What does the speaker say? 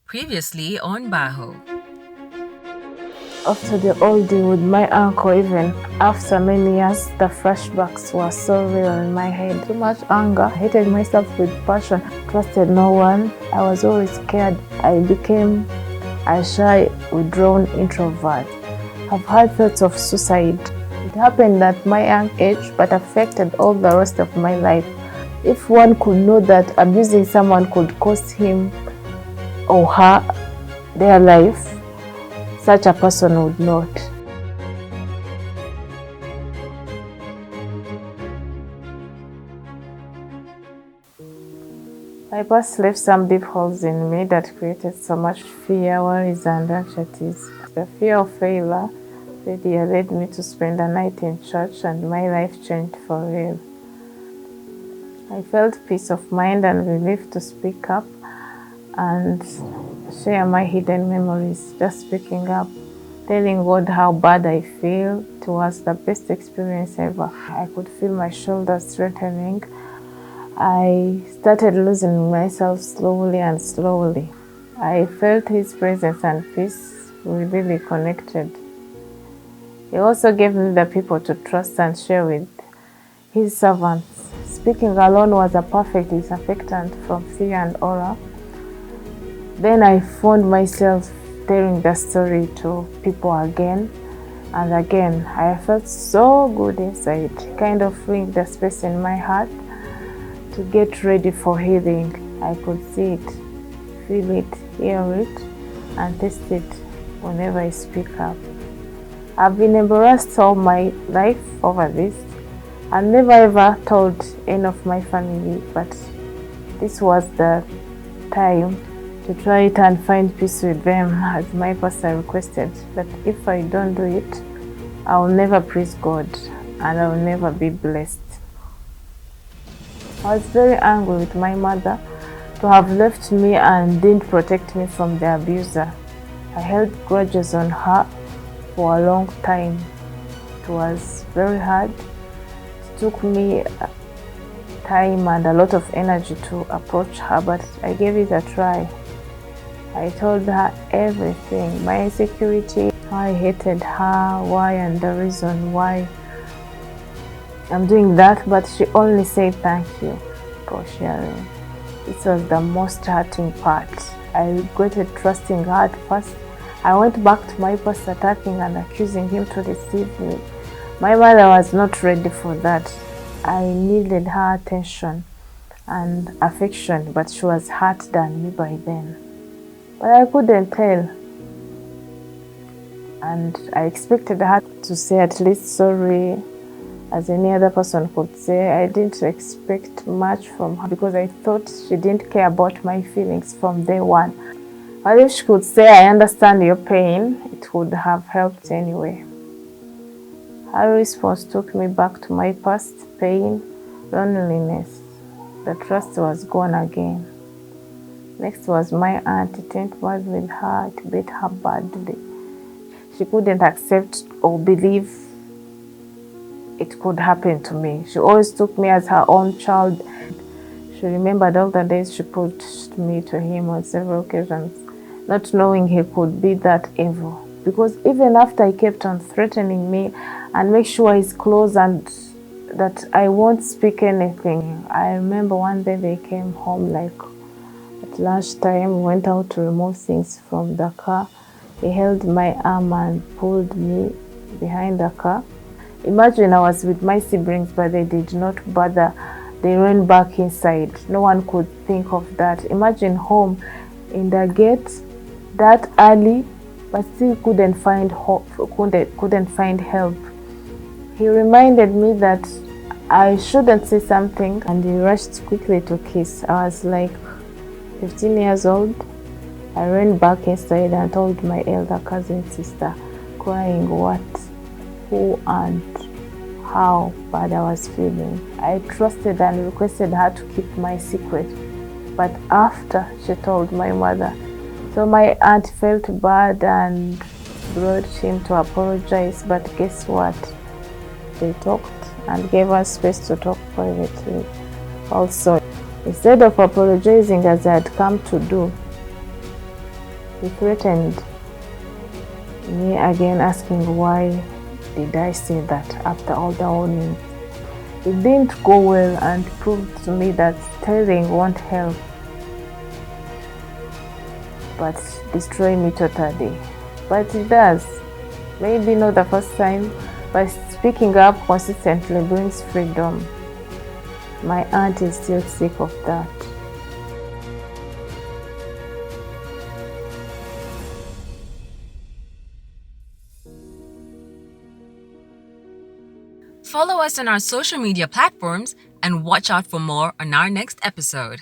Previously on Baho. After the old day with my uncle, even after many years, the flashbacks were so real in my head. Too much anger, hated myself with passion, trusted no one. I was always scared. I became a shy, withdrawn introvert. I've had thoughts of suicide. It happened at my young age, but affected all the rest of my life. If one could know that abusing someone could cost him or her their life, such a person would not. My past left some deep holes in me that created so much fear, worries, and anxieties. The fear of failure led me to spend a night in church, and my life changed for real. I felt peace of mind and relief to speak up and share my hidden memories. Just speaking up, telling God how bad I feel, it was the best experience ever. I could feel my shoulders strengthening. I started losing myself slowly and slowly. I felt His presence and peace. We really connected. He also gave me the people to trust and share with His servants. Speaking alone was a perfect disinfectant from fear and horror. Then I found myself telling the story to people again and again. I felt so good inside, kind of filling the space in my heart to get ready for healing. I could see it, feel it, hear it, and taste it whenever I speak up. I've been embarrassed all my life over this. I never ever told any of my family, but this was the time to try it and find peace with them, as my pastor requested that if I don't do it, I will never praise God and I will never be blessed. I was very angry with my mother to have left me and didn't protect me from the abuser. I held grudges on her for a long time. It was very hard. It took me time and a lot of energy to approach her, but I gave it a try. I told her everything, my insecurity, how I hated her, why and the reason why I'm doing that, but she only said thank you for sharing. This was the most hurting part. I regretted trusting her at first. I went back to my past, attacking and accusing him to deceive me. My mother was not ready for that. I needed her attention and affection, but she was hurt than me by then. But I couldn't tell. And I expected her to say at least sorry, as any other person could say. I didn't expect much from her because I thought she didn't care about my feelings from day one. But if she could say, I understand your pain, it would have helped anyway. Her response took me back to my past pain, loneliness. The trust was gone again. Next was my aunt. It went bad with her. It beat her badly. She couldn't accept or believe it could happen to me. She always took me as her own child. She remembered all the days she pushed me to him on several occasions, not knowing he could be that evil. Because even after he kept on threatening me and make sure he's close and that I won't speak anything. I remember one day they came home like at lunchtime, went out to remove things from the car. He held my arm and pulled me behind the car. Imagine I was with my siblings, but they did not bother. They ran back inside. No one could think of that. Imagine home in the gate that early, but still couldn't find help. He reminded me that I shouldn't say something, and he rushed quickly to kiss. I was like 15 years old. I ran back inside and told my elder cousin sister, crying what, who, and how bad I was feeling. I trusted and requested her to keep my secret, but after she told my mother, so my aunt felt bad and brought him to apologize, but guess what? They talked and gave us space to talk privately. Also, instead of apologizing as I had come to do, He threatened me again, asking why did I say that after all the warnings. It didn't go well and proved to me that telling won't help but destroy me totally. But it does. Maybe not the first time, but speaking up consistently brings freedom. My aunt is still sick of that. Follow us on our social media platforms and watch out for more on our next episode.